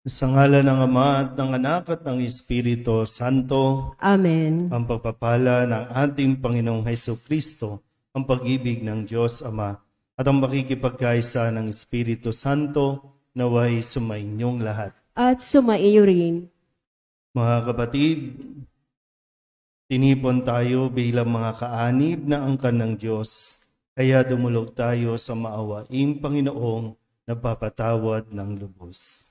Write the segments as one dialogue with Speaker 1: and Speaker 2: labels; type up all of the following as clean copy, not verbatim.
Speaker 1: Sa ngalan ng Ama at ng Anak at ng Espiritu Santo,
Speaker 2: Amen.
Speaker 1: ang pagpapala ng ating Panginoong Hesus-Kristo, ang pag-ibig ng Diyos Ama, at ang makikipagkaisa ng Espiritu Santo naway sumainyong lahat.
Speaker 2: At sumaiyo rin.
Speaker 1: Mga kapatid, tinipon tayo bilang mga kaanib na angkan ng Diyos, kaya dumulog tayo sa maawaing Panginoong nagpapatawad ng lubos.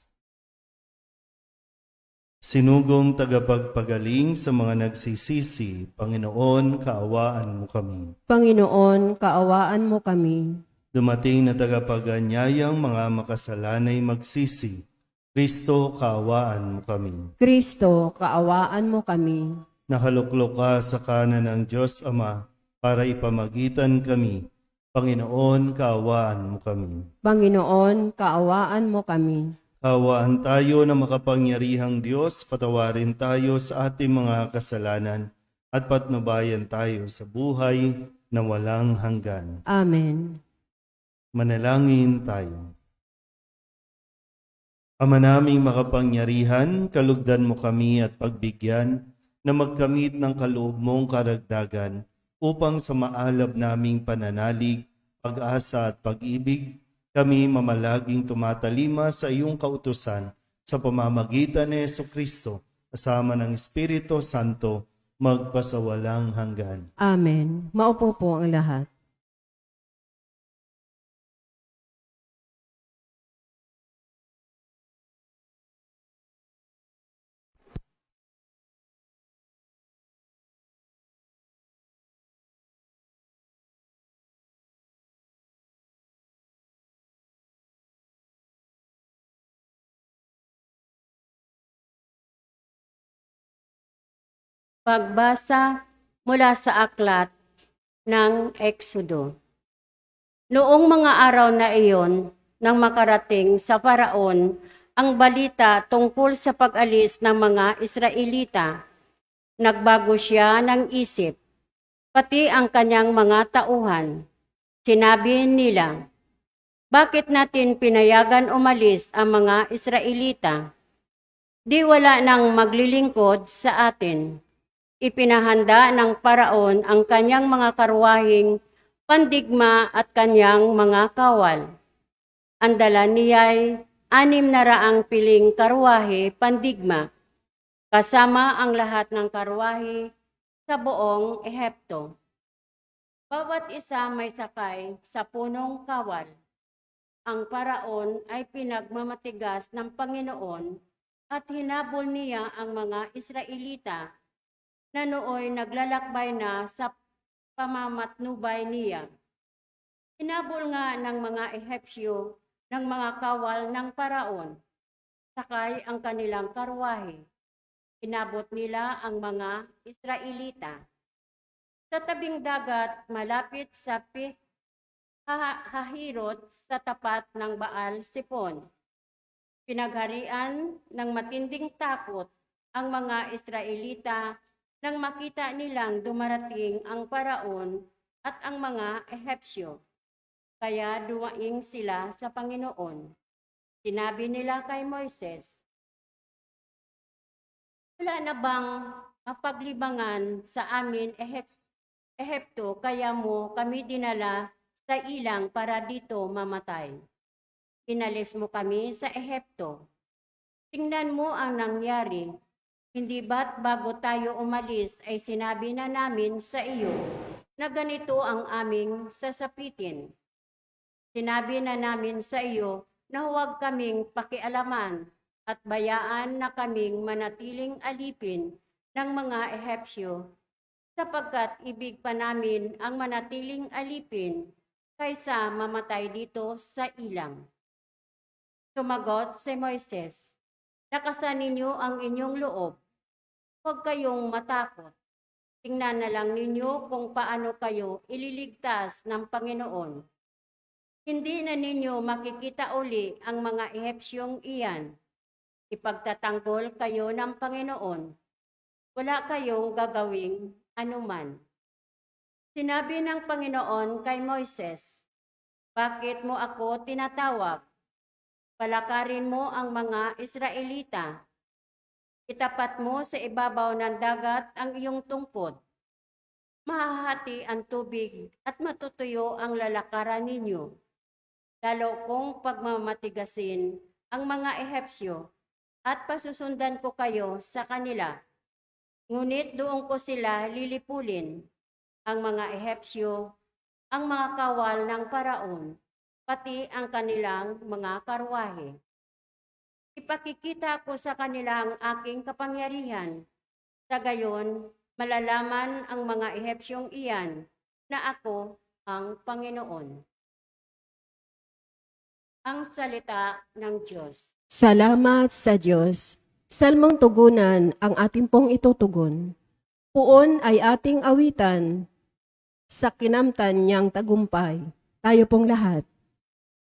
Speaker 1: Sinugong tagapagpagaling sa mga nagsisisi, Panginoon, kaawaan mo kami.
Speaker 2: Panginoon, kaawaan mo kami.
Speaker 1: Dumating na tagapaganyayang mga makasalanay magsisi, Kristo, kaawaan mo kami.
Speaker 2: Kristo, kaawaan mo kami.
Speaker 1: Nakaluklok ka sa kanan ng Diyos Ama para ipamagitan kami. Panginoon, kaawaan mo kami.
Speaker 2: Panginoon, kaawaan mo kami.
Speaker 1: Kaawaan tayo na makapangyarihang Diyos, patawarin tayo sa ating mga kasalanan at patnubayan tayo sa buhay na walang hanggan.
Speaker 2: Amen.
Speaker 1: Manalangin tayo. Ama naming makapangyarihan, kalugdan mo kami at pagbigyan na magkamit ng kaloob mong karagdagan upang sa maalab naming pananalig, pag-asa at pag-ibig, kami mamalaging tumatalima sa iyong kautusan sa pamamagitan ni Jesucristo kasama ng Espiritu Santo magpasawalang hanggan.
Speaker 2: Amen. Maupo po ang lahat. Pagbasa mula sa aklat ng Exodo. Noong mga araw na iyon, nang makarating sa Paraon ang balita tungkol sa pag-alis ng mga Israelita, nagbago siya ng isip, pati ang kanyang mga tauhan. Sinabi nila, "Bakit natin pinayagan umalis ang mga Israelita? Di wala nang maglilingkod sa atin." Ipinahanda ng Paraon ang kanyang mga karwaheng pandigma at kanyang mga kawal. Ang dala niya'y 600 piling karwahe pandigma, kasama ang lahat ng karwahe sa buong Ehipto. Bawat isa may sakay sa punong kawal. Ang Paraon ay pinagmamatigas ng Panginoon at hinabol niya ang mga Israelita na nooy naglalakbay na sa pamamatnubay niya. Hinabol nga ng mga Ehipsyo ng mga kawal ng Paraon, sakay ang kanilang karwahe. Inabot nila ang mga Israelita sa tabing dagat malapit sa Hahirot sa tapat ng Baal Sipon. Pinagharian ng matinding takot ang mga Israelita nang makita nilang dumarating ang Paraon at ang mga Ehipsyo. Kaya dumaing sila sa Panginoon. Sinabi nila kay Moises, "Wala na bang mapaglibangan sa amin Ehipto, kaya mo kami dinala sa ilang para dito mamatay? Inalis mo kami sa Ehipto. Tingnan mo ang nangyari. Hindi ba't bago tayo umalis ay sinabi na namin sa iyo na ganito ang aming sasapitin? Sinabi na namin sa iyo na huwag kaming pakialaman at bayaan na kaming manatiling alipin ng mga Ehipsyo, sapagkat ibig pa namin ang manatiling alipin kaysa mamatay dito sa ilang." Sumagot si Moises, "Lakasan ninyo ang inyong loob. Huwag kayong matakot. Tingnan na lang ninyo kung paano kayo ililigtas ng Panginoon. Hindi na ninyo makikita uli ang mga Ehipsyong iyan. Ipagtatanggol kayo ng Panginoon. Wala kayong gagawing anuman." Sinabi ng Panginoon kay Moises, "Bakit mo ako tinatawag?" Palakarin mo ang mga Israelita. Itapat mo sa ibabaw ng dagat ang iyong tungkod. Mahahati ang tubig at matutuyo ang lalakaran ninyo. Lalo kong pagmamatigasin ang mga Ehepsyo at pasusundan ko kayo sa kanila. Ngunit doon ko sila lilipulin, ang mga Ehepsyo, ang mga kawal ng Paraon, pati ang kanilang mga karwahe. Ipakikita ko sa kanila ang aking kapangyarihan. Sa gayon, malalaman ang mga Ehepsyong iyan na ako ang Panginoon. Ang salita ng Diyos.
Speaker 3: Salamat sa Diyos. Salmong tugunan ang ating pong itutugon. Puon ay ating awitan sa kinamtan niyang tagumpay. Tayo pong lahat.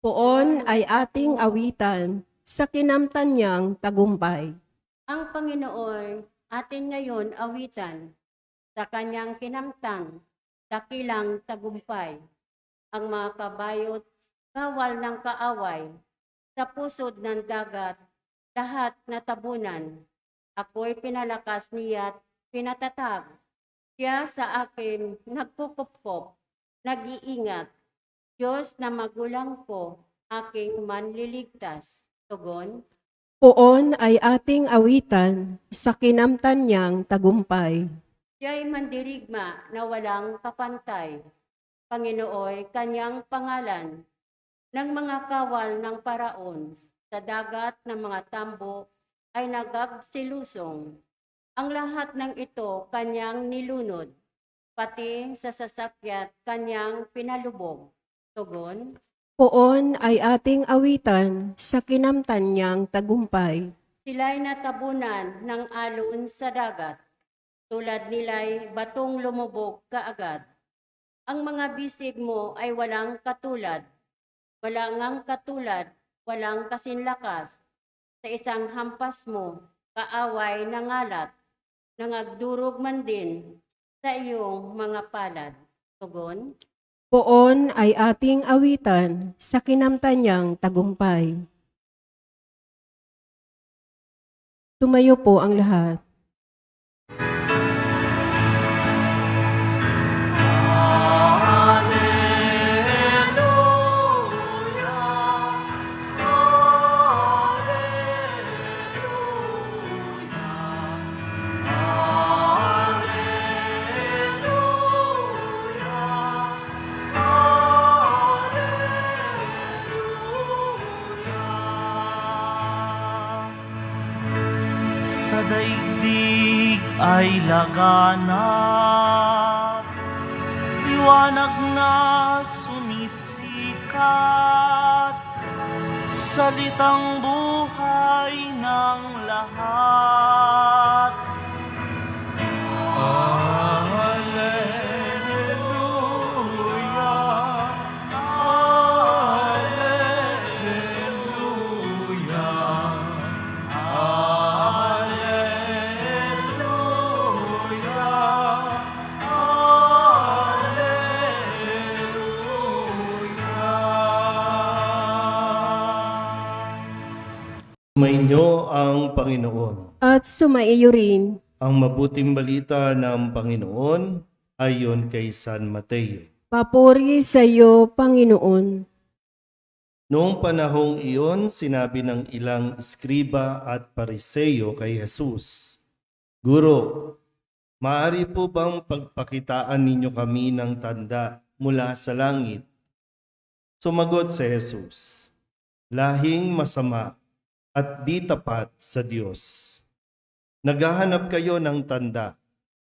Speaker 3: Puon ay ating awitan sa kinamtan niyang tagumpay.
Speaker 2: Ang Panginoon atin ngayon awitan sa kanyang kinamtan, dakilang tagumpay. Ang mga kabayot, kawal ng kaaway, sa pusod ng dagat, lahat na tabunan. Ako'y pinalakas niya't pinatatag. Siya sa akin nagkukupkop, nag-iingat. Diyos na magulang ko, aking manliligtas. Tugon,
Speaker 3: Puon ay ating awitan sa kinamtan niyang tagumpay.
Speaker 2: siya'y mandirigma na walang kapantay. Panginooy kanyang pangalan, ng mga kawal ng Paraon, sa dagat ng mga tambo ay nagagsilusong. Ang lahat ng ito kanyang nilunod, pati sa sasakyat kanyang pinalubog. Tugon,
Speaker 3: Puon ay ating awitan sa kinamtan niyang tagumpay.
Speaker 2: sila'y natabunan ng alon sa dagat, tulad nila'y batong lumubog kaagad. Ang mga bisig mo ay walang katulad, walang katulad, walang kasinlakas. Sa isang hampas mo, kaaway na ngalat, nangagdurog man din sa iyong mga palad. Tugon,
Speaker 3: Puon ay ating awitan sa kinamtan niyang tagumpay. Tumayo po ang lahat.
Speaker 4: Sa daigdig ay laganap, liwanag na sumisikat, salitang buhay ng lahat. Alleluia, Alleluia.
Speaker 1: Sumainyo ang Panginoon.
Speaker 3: At sumaiyo rin.
Speaker 1: Ang mabuting balita ng Panginoon ayon kay San Mateo.
Speaker 3: Papuri sa iyo, Panginoon.
Speaker 1: Noong panahong iyon, sinabi ng ilang eskriba at pariseyo kay Jesus, Guro, maaari po bang pagpakitaan ninyo kami ng tanda mula sa langit? Sumagot si Jesus, lahing masama at di tapat sa Diyos. Naghahanap kayo ng tanda,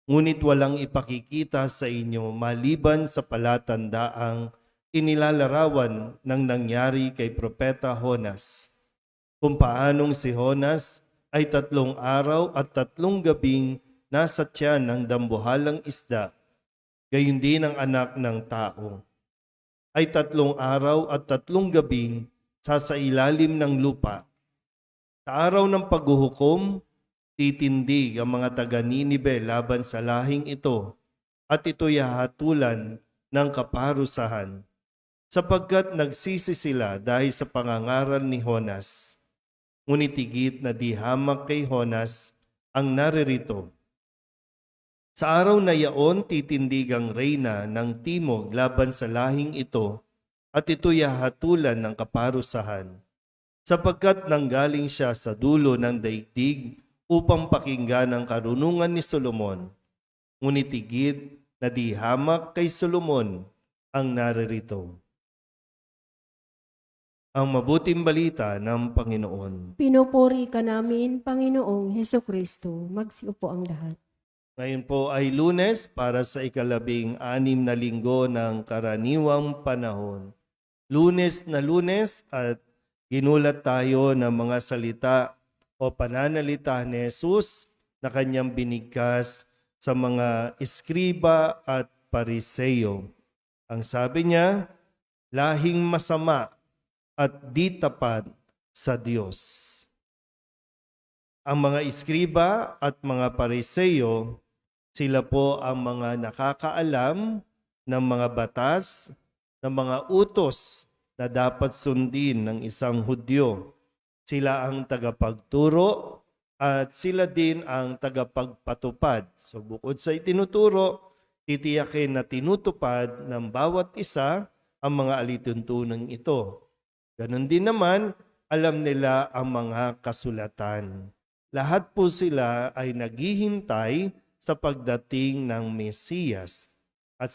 Speaker 1: ngunit walang ipakikita sa inyo maliban sa palatandaang inilalarawan ng nangyari kay Propeta Jonas, kung paanong si Jonas ay 3 araw at 3 gabing nasa tiyan ng dambuhalang isda, gayon din ang anak ng tao ay 3 araw at 3 gabing sasailalim ng lupa. Sa araw ng paghuhukom, titindig ang mga taga-Ninive laban sa lahing ito at ito'y hahatulan ng kaparusahan. sapagkat nagsisi sila dahil sa pangangaral ni Honas. Ngunit higit na di hamak kay Honas ang naririto. Sa araw na yaon, titindigang reyna ng timog laban sa lahing ito, at ito'y hahatulan ng kaparusahan, sapagkat nanggaling siya sa dulo ng daigdig upang pakinggan ang karunungan ni Solomon. Ngunit higit na di hamak kay Solomon ang naririto. Ang mabuting balita ng Panginoon.
Speaker 3: Pinupuri ka namin, Panginoong Heso Kristo. Magsiupo ang lahat.
Speaker 1: Ngayon po ay Lunes para sa 16 na linggo ng karaniwang panahon. Lunes na Lunes at ginulat tayo ng mga salita o pananalita ni Jesus na kanyang binigkas sa mga eskriba at pariseyo. Ang sabi niya, lahing masama at di tapat sa Diyos. Ang mga eskriba at mga pariseyo, sila po ang mga nakakaalam ng mga batas, ng mga utos na dapat sundin ng isang Hudyo. Sila ang tagapagturo at sila din ang tagapagpatupad. So bukod sa itinuturo, titiyakin na tinutupad ng bawat isa ang mga alituntunan ito. Ganon din naman, alam nila ang mga kasulatan. Lahat po sila ay naghihintay sa pagdating ng Mesiyas. At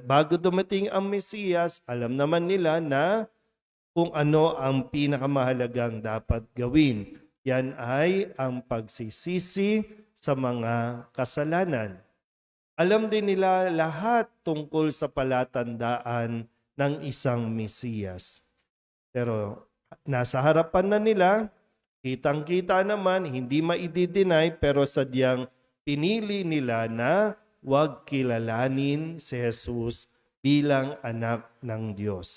Speaker 1: bago dumating ang Mesiyas, alam naman nila na kung ano ang pinakamahalagang dapat gawin. Yan ay ang pagsisisi sa mga kasalanan. Alam din nila lahat tungkol sa palatandaan ng isang Mesiyas. Pero nasa harapan na nila, kitang-kita naman, hindi maidideny, pero sadyang pinili nila na huwag kilalanin si Jesus bilang anak ng Diyos.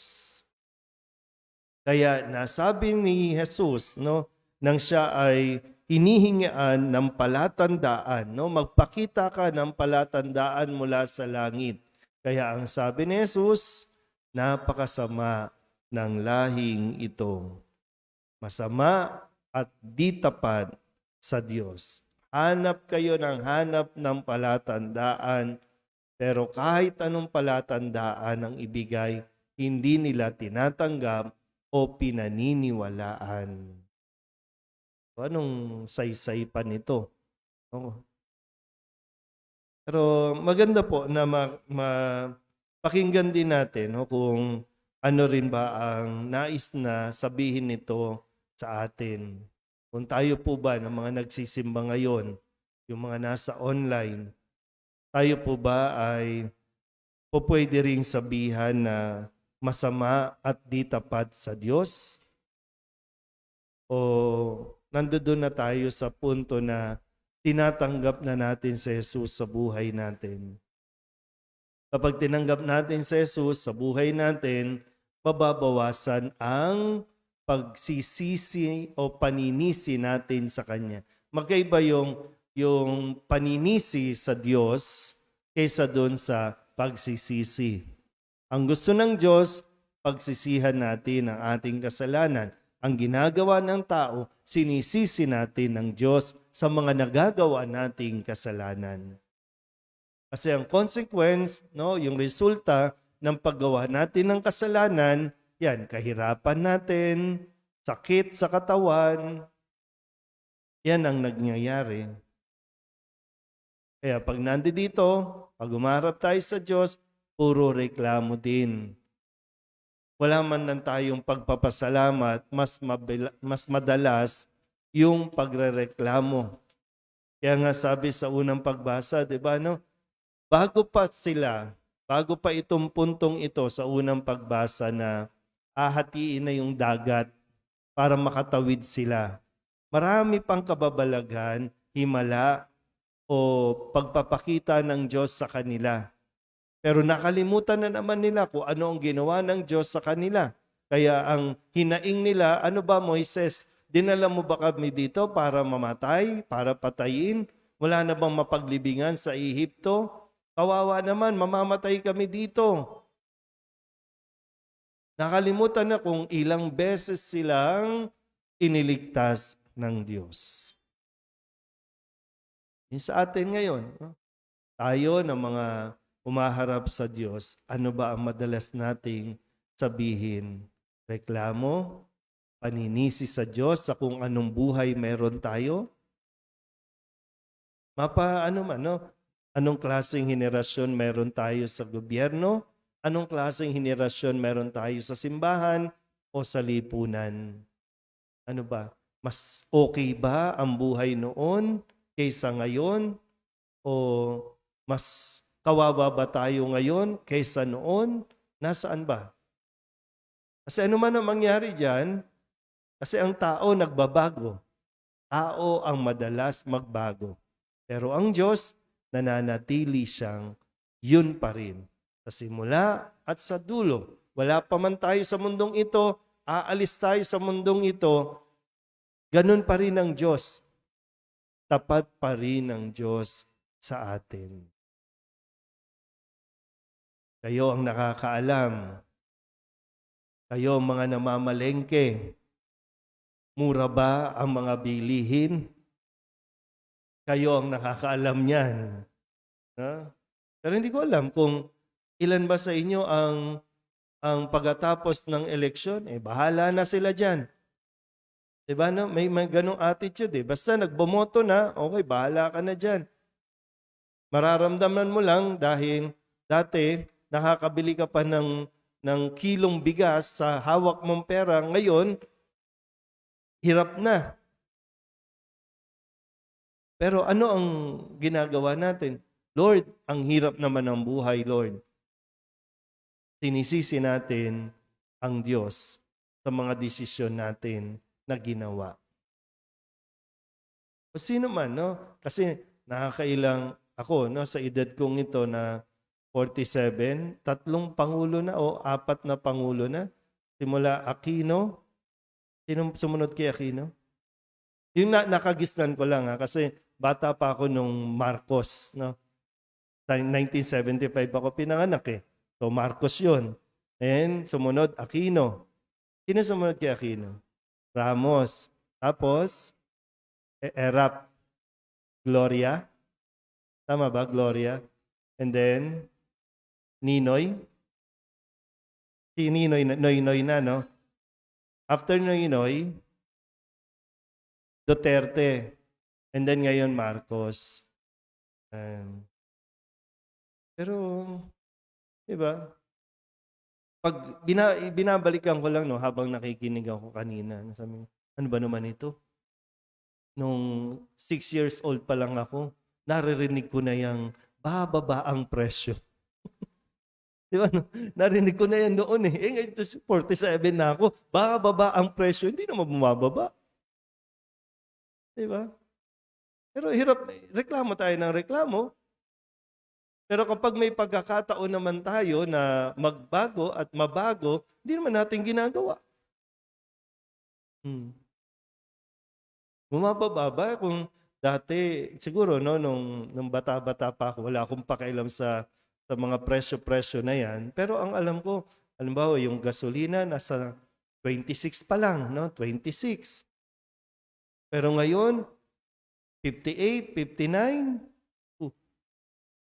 Speaker 1: Kaya nasabi ni Jesus, nang siya ay hinihingian ng palatandaan, magpakita ka ng palatandaan mula sa langit. Kaya ang sabi ni Jesus, napakasama ng lahing ito. Masama at di tapat sa Diyos. Hanap kayo ng hanap ng palatandaan, pero kahit anong palatandaan ang ibigay, hindi nila tinatanggap o pinaniniwalaan. Anong saysay pa nito? Pero maganda po na pakinggan din natin kung ano rin ba ang nais na sabihin nito sa atin. Kung tayo po ba ng mga nagsisimba ngayon, yung mga nasa online, tayo po ba ay pwede ring sabihan na masama at di tapat sa Diyos? O nandoon na tayo sa punto na tinatanggap na natin si Jesus sa buhay natin? Kapag tinanggap natin si Jesus sa buhay natin, mababawasan ang pagsisisi o paninisi natin sa Kanya. Magkaiba yung paninisi sa Diyos kaysa doon sa pagsisisi. Ang gusto ng Diyos, pagsisihan natin ang ating kasalanan. Ang ginagawa ng tao, sinisisi natin ng Diyos sa mga nagagawa nating kasalanan. Kasi ang consequence, yung resulta ng paggawa natin ng kasalanan, yan, kahirapan natin, sakit sa katawan, yan ang nangyayari. Kaya pag nandito, pag umarap tayo sa Diyos, puro reklamo din. Wala man lang tayong pagpapasalamat, mas madalas yung pagrereklamo. Kaya nga sabi sa unang pagbasa, di ba, bago pa itong puntong ito sa unang pagbasa na hahatiin na yung dagat para makatawid sila. Marami pang kababalaghan, himala o pagpapakita ng Diyos sa kanila. Pero nakalimutan na naman nila kung ano ang ginawa ng Diyos sa kanila. Kaya ang hinaing nila, ano ba Moises, dinala mo ba kami dito para mamatay, para patayin? Wala na bang mapaglibingan sa Ehipto? Kawawa naman, mamamatay kami dito. Nakalimutan na kung ilang beses silang iniligtas ng Diyos. Yung sa atin ngayon, no? Tayo na mga umaharap sa Diyos, ano ba ang madalas nating sabihin? Reklamo? Paninisi sa Diyos sa kung anong buhay meron tayo? Anong klaseng henerasyon meron tayo sa gobyerno? Anong klaseng henerasyon meron tayo sa simbahan o sa lipunan? Ano ba? Mas okay ba ang buhay noon kaysa ngayon? O mas kawawa ba tayo ngayon kaysa noon? Nasaan ba? Kasi ano man ang mangyari dyan, kasi ang tao nagbabago. Tao ang madalas magbago. Pero ang Diyos, nananatili siyang yun pa rin. Sa simula at sa dulo. Wala pa man tayo sa mundong ito, aalis tayo sa mundong ito, ganun pa rin ang Diyos. Tapat pa rin ang Diyos sa atin. Kayo ang nakakaalam. Kayo ang mga namamalengke. Mura ba ang mga bilihin? Kayo ang nakakaalam niyan. Ha? Pero hindi ko alam kung ilan ba sa inyo ang pagkatapos ng eleksyon, bahala na sila dyan. Diba, no? May ganong attitude eh. Basta nagbomoto na, okay, bahala ka na dyan. Mararamdaman mo lang dahil dati nakakabili ka pa ng kilong bigas sa hawak mong pera. Ngayon, hirap na. Pero ano ang ginagawa natin? Lord, ang hirap naman ng buhay, Lord. Sinisisi natin ang Diyos sa mga desisyon natin na ginawa. O sino man, no? Kasi nakakailang ako, no, sa edad kong ito na 47, 3 pangulo na o 4 na pangulo na. Simula Aquino. Sinong sumunod kay Aquino? Yung nakagisnan ko lang kasi bata pa ako nung Marcos, no? 1975 ako pinanganak eh. So Marcos yun. And sumunod Aquino. Sino sumunod kay Aquino? Ramos. Tapos, Erap. Gloria. Tama ba? Gloria. And then, Ninoy. Si Ninoy, Noynoy na, no? After Noynoy, Duterte. And then ngayon, Marcos. Pero, di ba? Pag binabalikan ko lang, no, habang nakikinig ako kanina, sabi, ano ba naman ito? Nung 6 years old pa lang ako, naririnig ko na yung bababa ang presyo. Di ba? No? Narinig ko na yan noon eh. Ngayon, 47 na ako, bababa ang presyo. Hindi naman bumababa. Di ba? Pero hirap, reklamo tayo ng reklamo. Pero kapag may pagkakataon naman tayo na magbago at mabago, hindi naman natin ginagawa. Bumababa kung dati, siguro no, nung bata-bata pa ako, wala akong pakialam sa mga presyo-presyo na yan. Pero ang alam ko, halimbawa yung gasolina nasa 26 pa lang, no? 26. Pero ngayon, 58, 59,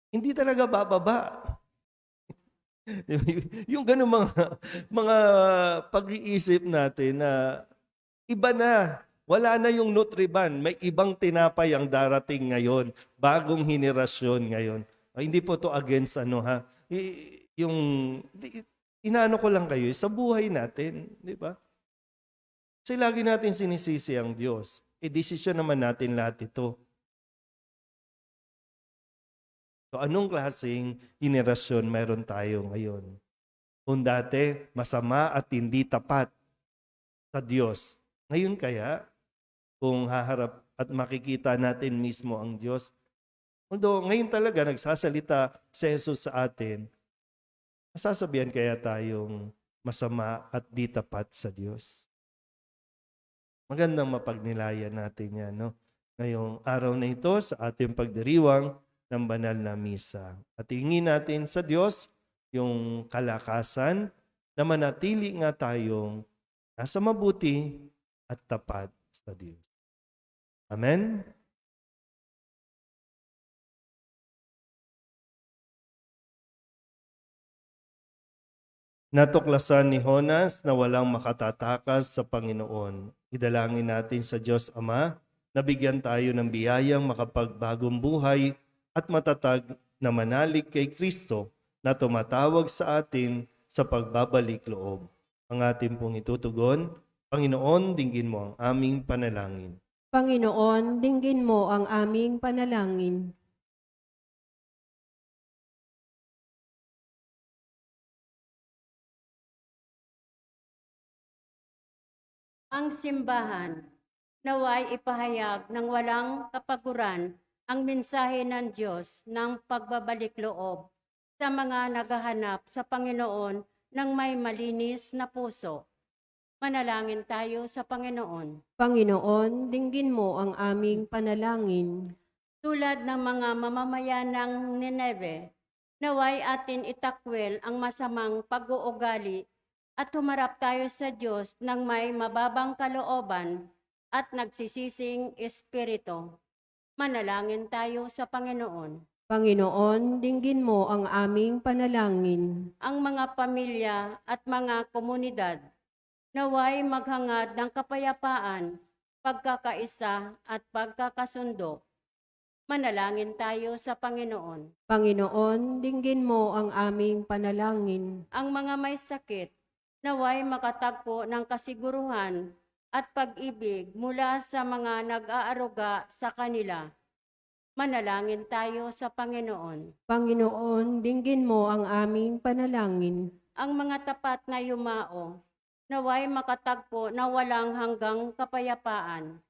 Speaker 1: hindi talaga bababa. Yung ganun mga pag-iisip natin na iba na. Wala na yung Nutriban. May ibang tinapay ang darating ngayon. Bagong henerasyon ngayon. Hindi po to against inaano ko lang kayo sa buhay natin. Di ba? Kasi lagi natin sinisisi ang Diyos. Desisyon naman natin lahat ito. So anong klaseng henerasyon meron tayo ngayon? Kung dati masama at hindi tapat sa Diyos. Ngayon kaya, kung haharap at makikita natin mismo ang Diyos, although ngayon talaga nagsasalita si Jesus sa atin, masasabihan kaya tayong masama at di tapat sa Diyos? Magandang mapagnilayan natin yan, no? Ngayong araw na ito sa ating pagdiriwang ng banal na misa. At hingin natin sa Diyos yung kalakasan na manatili nga tayong nasa mabuti at tapat sa Diyos. Amen? Natuklasan ni Jonas na walang makatatakas sa Panginoon. Idalangin natin sa Diyos Ama na bigyan tayo ng biyayang makapagbagong buhay at matatag na manalig kay Kristo na tumatawag sa atin sa pagbabalik loob. Ang ating pong itutugon, Panginoon, dinggin mo ang aming panalangin.
Speaker 3: Panginoon, dinggin mo ang aming panalangin.
Speaker 2: Ang simbahan naway ipahayag ng walang kapaguran ang mensahe ng Diyos ng pagbabalik loob sa mga naghahanap sa Panginoon ng may malinis na puso. Manalangin tayo sa Panginoon.
Speaker 3: Panginoon, dinggin mo ang aming panalangin.
Speaker 2: Tulad ng mga mamamayan ng Nineve, naway atin itakwil ang masamang pag-uugali at humarap tayo sa Diyos ng may mababang kalooban at nagsisising espiritu. Manalangin tayo sa Panginoon.
Speaker 3: Panginoon, dinggin mo ang aming panalangin.
Speaker 2: Ang mga pamilya at mga komunidad naway maghangad ng kapayapaan, pagkakaisa at pagkakasundo. Manalangin tayo sa Panginoon.
Speaker 3: Panginoon, dinggin mo ang aming panalangin.
Speaker 2: Ang mga may sakit naway makatagpo ng kasiguruhan at pag-ibig mula sa mga nag-aaruga sa kanila. Manalangin tayo sa Panginoon.
Speaker 3: Panginoon, dinggin mo ang aming panalangin.
Speaker 2: Ang mga tapat na yumao naway makatagpo na walang hanggang kapayapaan.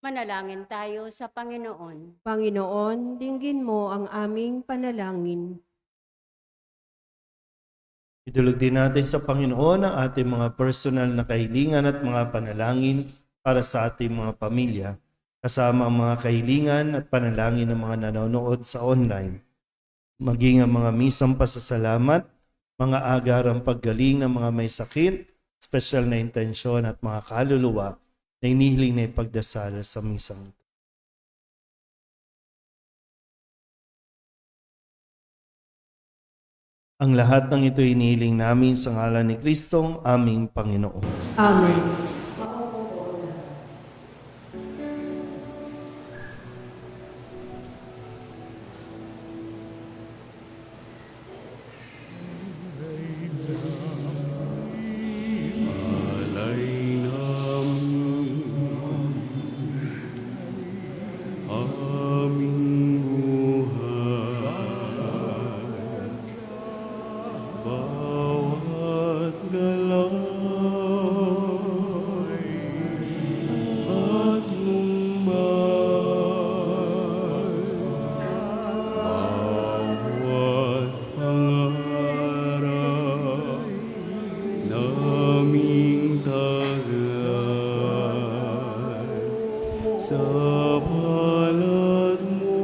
Speaker 2: Manalangin tayo sa Panginoon.
Speaker 3: Panginoon, dinggin mo ang aming panalangin.
Speaker 1: Idulog din natin sa Panginoon ang ating mga personal na kahilingan at mga panalangin para sa ating mga pamilya, kasama ang mga kahilingan at panalangin ng mga nanonood sa online. Maging ang mga misang pasasalamat, mga agarang paggaling ng mga may sakit, special na intensyon at mga kaluluwa na inihiling na ipagdasal sa misang ito. Ang lahat ng ito inihiling namin sa ngalan ni Kristong aming Panginoon.
Speaker 3: Amen.
Speaker 5: Sa balat mo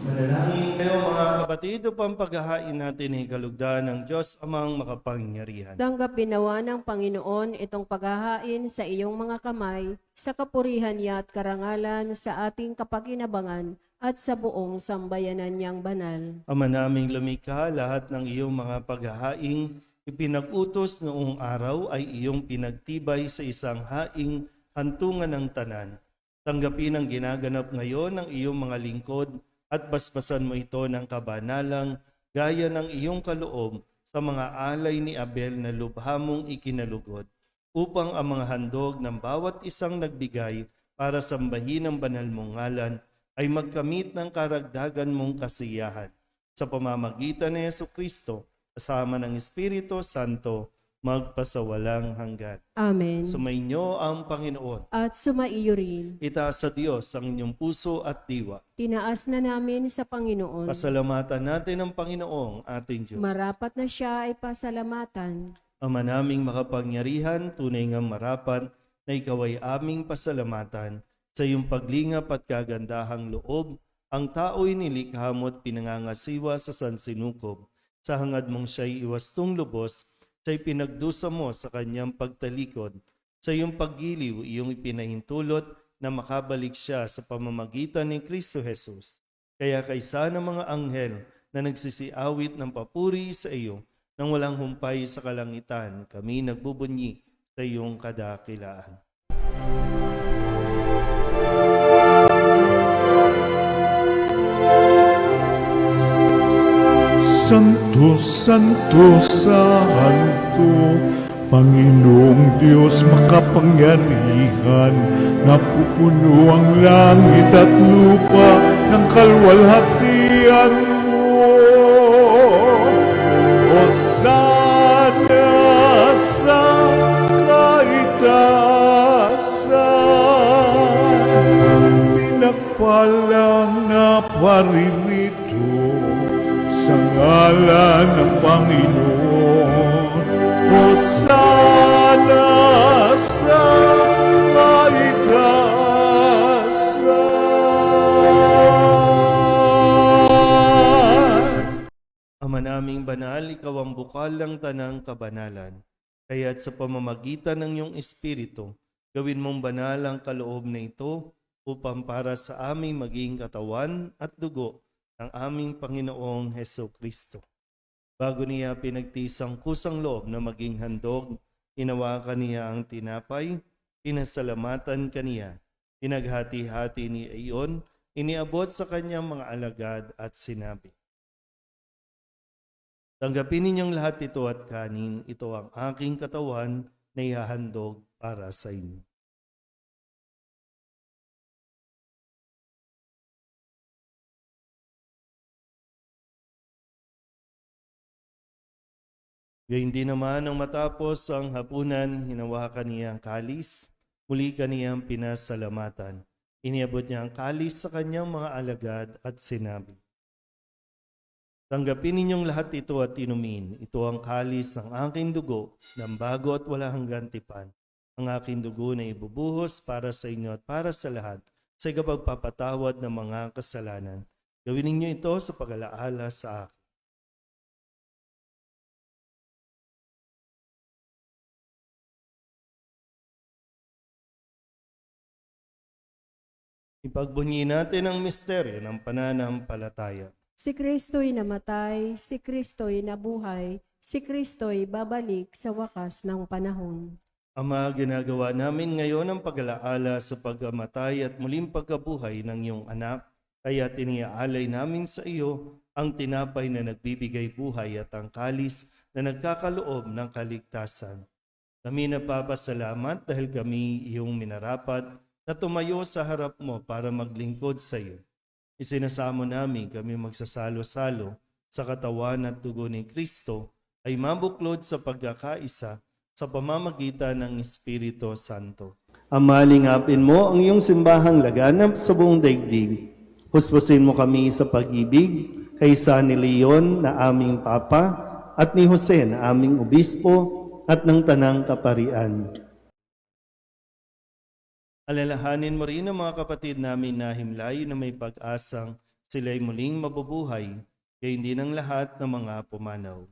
Speaker 1: Manalangin kayo mga kapatid upang paghahain natin ay kalugdan ng Diyos amang makapangyarihan.
Speaker 3: Tanggapin nawa ng Panginoon itong paghahain sa iyong mga kamay, sa kapurihan niya at karangalan sa ating kapakinabangan at sa buong sambayanan niyang banal.
Speaker 1: Ama naming lumikha, lahat ng iyong mga paghahaing ipinag-utos noong araw ay iyong pinagtibay sa isang haing hantungan ng tanan. Tanggapin ang ginaganap ngayon ng iyong mga lingkod at basbasan mo ito ng kabanalang gaya ng iyong kaloob sa mga alay ni Abel na lubha mong ikinalugod, upang ang mga handog ng bawat isang nagbigay para sambahin ang banal mong ngalan ay magkamit ng karagdagan mong kasiyahan. Sa pamamagitan ni Jesucristo, kasama ng Espiritu Santo, magpasawalang hanggan.
Speaker 3: Amen.
Speaker 1: Sumainyo ang Panginoon.
Speaker 3: At sumaiyo rin.
Speaker 1: Itaas sa Diyos ang inyong puso at diwa.
Speaker 3: Tinaas na namin sa Panginoon.
Speaker 1: Pasalamatan natin ang Panginoong ating Diyos.
Speaker 3: Marapat na siya ay pasalamatan.
Speaker 1: Ama naming makapangyarihan, tunay ngang marapat na ikaw ay aming pasalamatan sa iyong paglingap at kagandahang loob, Ang tao'y nilikha mo't pinangangasiwa sa sansinukob. Sa hangad mong siya'y iwastong lubos, siya'y pinagdusa mo sa kanyang pagtalikod. Sa iyong paggiliw, iyong ipinahintulot na makabalik siya sa pamamagitan ni Kristo Jesus. Kaya kaysa ng mga anghel na nagsisiawit ng papuri sa iyo, nang walang humpay sa kalangitan, kami nagbubunyi sa iyong kadakilaan.
Speaker 5: Santo, Santo, Santo, Panginoong Diyos makapangyarihan, napupuno ang langit at lupa ng kalwalhatian mo. Hosana sa kaitaasan, pinagpalang na paririto sa ngalan ng Panginoon. Hosana sa kaitaasan.
Speaker 1: Ama naming banal, ikaw ang bukal ng tanang kabanalan. Kaya't sa pamamagitan ng iyong Espiritu, gawin mong banal ang kaloob na ito upang para sa aming maging katawan at dugo ng aming Panginoong Heso Kristo. Bago niya pinagtisang kusang loob na maging handog, inawakan niya ang tinapay, pinasalamatan kaniya, pinaghati-hati ni iyon, iniabot sa kanyang mga alagad at sinabi, "Tanggapin ninyong lahat ito at kanin, ito ang aking katawan na ihahandog para sa inyo." Gayun din naman nang matapos ang hapunan, hinawakan niya ang kalis, muli kaniyang pinasalamatan. Iniabot niya ang kalis sa kanyang mga alagad at sinabi, "Tanggapin ninyong lahat ito at inumin. Ito ang kalis ng aking dugo, ng bago at wala hanggang tipan. Ang aking dugo na ibubuhos para sa inyo at para sa lahat sa ikapagpapatawad ng mga kasalanan. Gawin ninyo ito sa pag-alaala sa akin." Ipagbunyi natin ang misteryo ng pananampalataya.
Speaker 3: Si Kristo'y namatay, si Kristo'y nabuhay, si Kristo'y babalik sa wakas ng panahon.
Speaker 1: Ama, ginagawa namin ngayon ang pag-alaala sa pagkamatay at muling pagkabuhay ng iyong anak, kaya tiniaalay namin sa iyo ang tinapay na nagbibigay buhay at ang kalis na nagkakaloob ng kaligtasan. Kami napapasalamat dahil kami iyong minarapat na tumayo sa harap mo para maglingkod sa iyo. Isinasamo namin kami magsasalo-salo sa katawan at dugo ni Kristo ay mabuklod sa pagkakaisa sa pamamagitan ng Espiritu Santo. Ama, lingapin mo ang iyong simbahang laganap sa buong daigdig. Huspusin mo kami sa pag-ibig kay San Leon na aming Papa at ni Jose na aming Obispo at ng Tanang Kaparian. Alalahanin mo rin ang mga kapatid namin na himlay na may pag-asang sila'y muling mabubuhay, gayon din ang lahat ng mga pumanaw.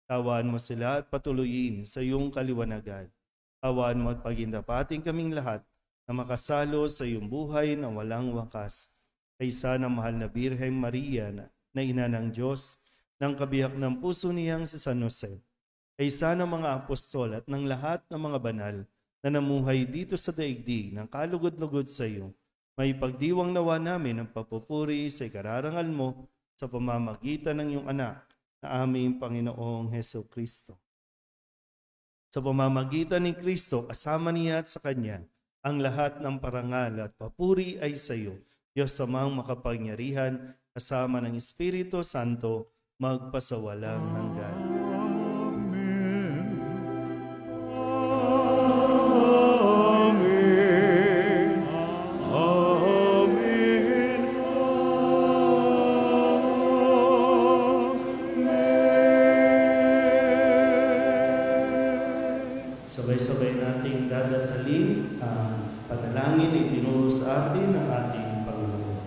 Speaker 1: Tawaan mo sila at patuloyin sa iyong kaliwanagan. Tawaan mo at pagindapating kaming lahat na makasalo sa iyong buhay na walang wakas. Kaysa ng mahal na Birheng Maria na ina ng Diyos, ng kabiyak ng puso niyang si San Jose. Kaysa ng mga apostol at ng lahat ng mga banal na namuhay dito sa daigdig ng kalugod-lugod sa iyo, may pagdiwang nawa namin ang papupuri sa ikararangal mo sa pamamagitan ng iyong anak na aming Panginoong Heso Kristo. Sa pamamagitan ni Kristo, kasama niya at sa Kanya, ang lahat ng parangal at papuri ay sa iyo, Diyos Amang makapangyarihan, kasama ng Espiritu Santo, magpasawalang hanggan. Sabay-sabay nating dadasalin ang panalangin na itinuro sa atin ng ating Panginoon.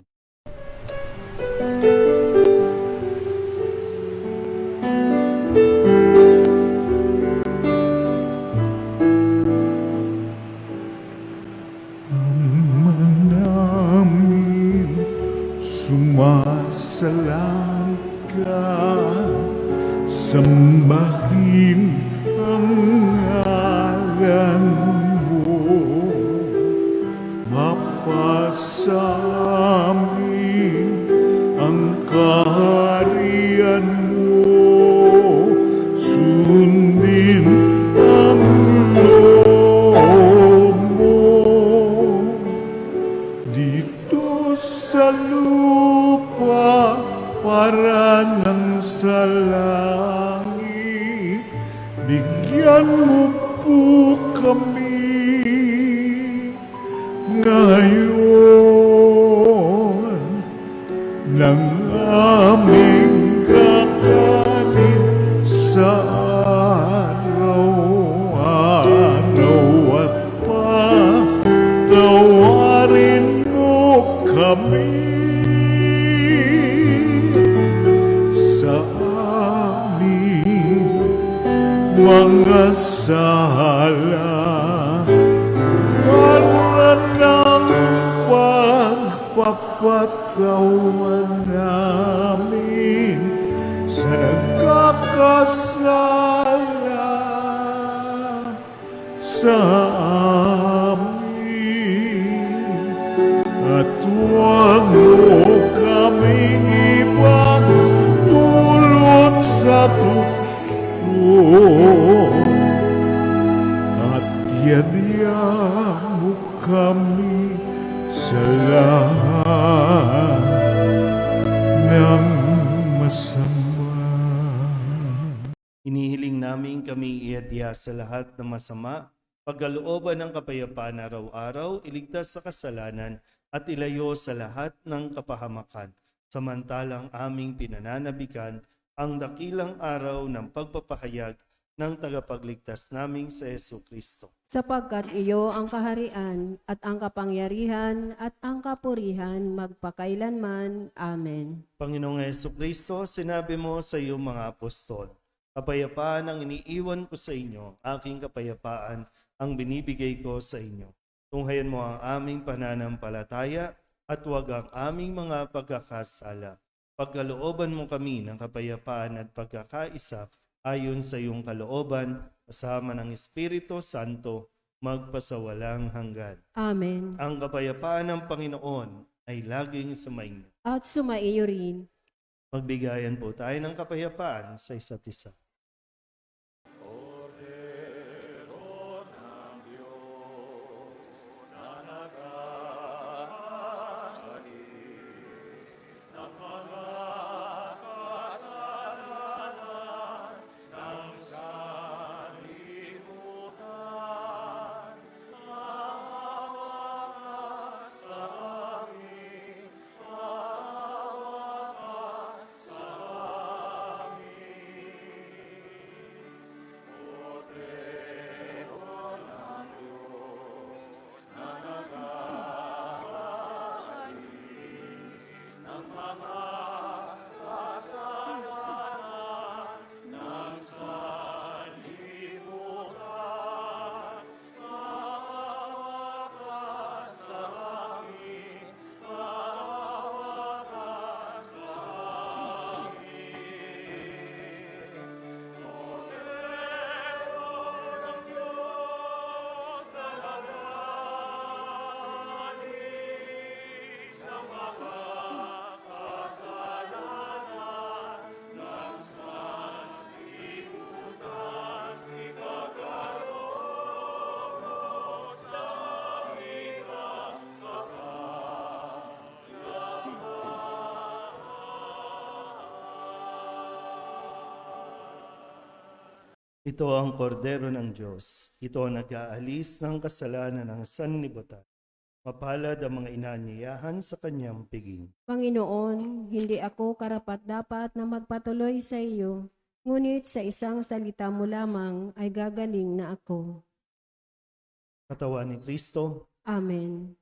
Speaker 5: langit ka, sambahin ang ngalan mo, mapasamin ang kaharian mo, sundin ang loob mo dito sa lupa para nang sa langit. Bigyan mo po kami ngayon ng aming kakanin sa araw-araw at patawarin mo kami sa aming mga sala para ng pagpapatawan namin sa nagkakasala sa amin, at huwag mo kaming ipagdulot sa tukso, at yadya mo kami sa lahat ng masama.
Speaker 1: Inihiling namin kami iadya sa lahat ng masama, pagkalooban ng kapayapaan araw-araw, iligtas sa kasalanan at ilayo sa lahat ng kapahamakan, samantalang aming pinananabikan ang dakilang araw ng pagpapahayag ng tagapagligtas naming sa Jesucristo.
Speaker 3: Sapagkat iyo ang kaharian at ang kapangyarihan at ang kapurihan magpakailanman. Amen.
Speaker 1: Panginoong Jesucristo, sinabi mo sa iyong mga apostol, kapayapaan ang iniiwan ko sa inyo, aking kapayapaan ang binibigay ko sa inyo. Tunghayan mo ang aming pananampalataya at huwag ang aming mga pagkakasala. Pagkalooban mo kami ng kapayapaan at pagkakaisa ayon sa iyong kalooban, kasama ng Espiritu Santo, magpasawalang hanggan.
Speaker 3: Amen.
Speaker 1: Ang kapayapaan ng Panginoon ay laging sumainyo.
Speaker 3: At sumaiyo rin.
Speaker 1: Magbigayan po tayo ng kapayapaan sa isa't isa. Ito ang kordero ng Diyos. Ito ang nag-aalis ng kasalanan ng sanlibutan. Mapalad ang mga inaanyayahan sa kanyang piging.
Speaker 3: Panginoon, hindi ako karapat-dapat na magpatuloy sa iyo, ngunit sa isang salita mo lamang ay gagaling na ako.
Speaker 1: Katawan ni Kristo,
Speaker 3: Amen.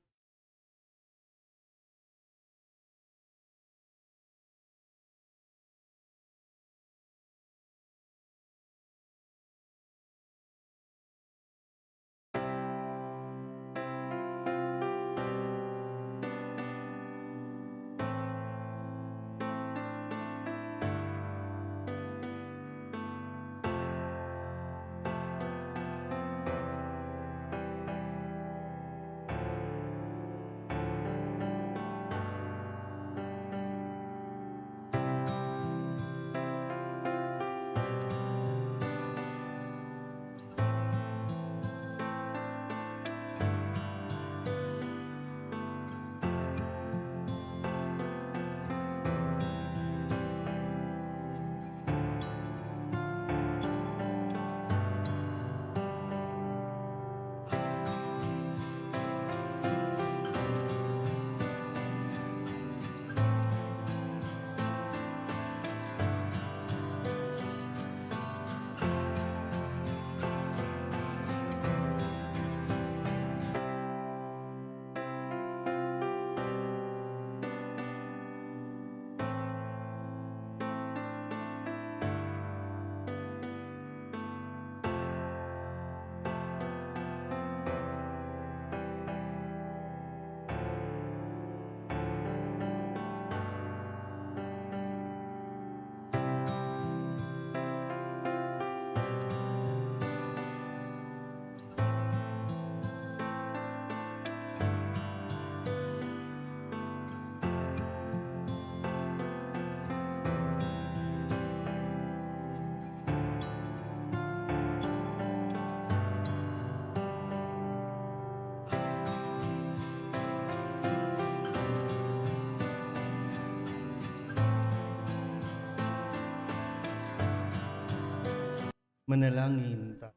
Speaker 1: Manalangin tayo.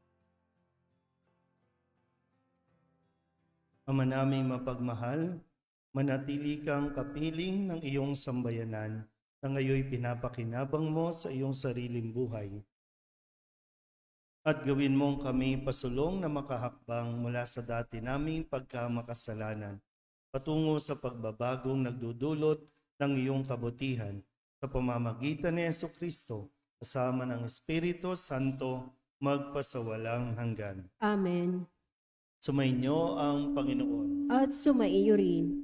Speaker 1: Ama naming mapagmahal, manatili kang kapiling ng iyong sambayanan na ngayoy pinapakinabang mo sa iyong sariling buhay. At gawin mong kami pasulong na makahakbang mula sa dati naming pagkamakasalanan patungo sa pagbabagong nagdudulot ng iyong kabutihan sa pamamagitan ni Jesucristo kasama ng Espiritu Santo magpasawalang hanggan.
Speaker 3: Amen.
Speaker 1: Sumainyo ang Panginoon.
Speaker 3: At sumaiyo rin.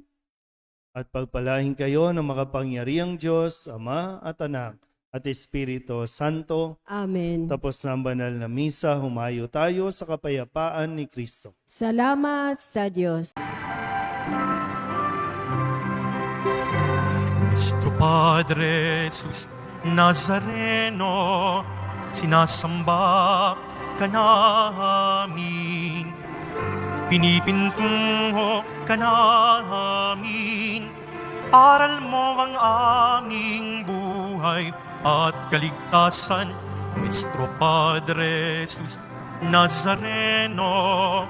Speaker 1: At pagpalain kayo ng makapangyarihang Diyos, Ama at Anak at Espiritu Santo.
Speaker 3: Amen.
Speaker 1: Tapos na ang banal na misa, humayo tayo sa kapayapaan ni Kristo.
Speaker 3: Salamat sa Diyos.
Speaker 4: Nuestro Padre Jesus Nazareno, sinasamba ka namin, pinipintungo ka namin, aral mo ang aming buhay at kaligtasan. Nuestro Padre Jesus Nazareno,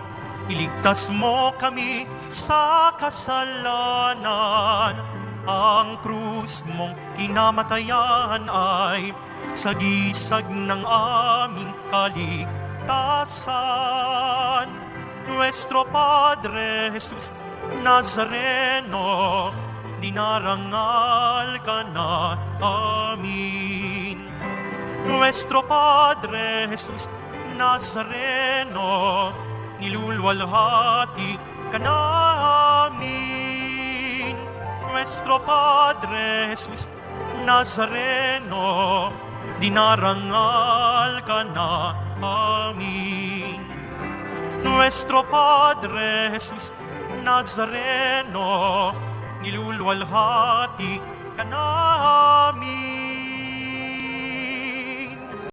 Speaker 4: iligtas mo kami sa kasalanan. Ang krus mong kinamatayan ay sagisag ng aming kaligtasan. Nuestro Padre Jesus Nazareno, dinarangal ka na amin. Nuestro Padre Jesus Nazareno, nilulwalhati ka namin. Nuestro Padre Jesus Nazareno, dinarangal ka na amin. Nuestro Padre Jesus Nazareno, nilulwalhati ka namin.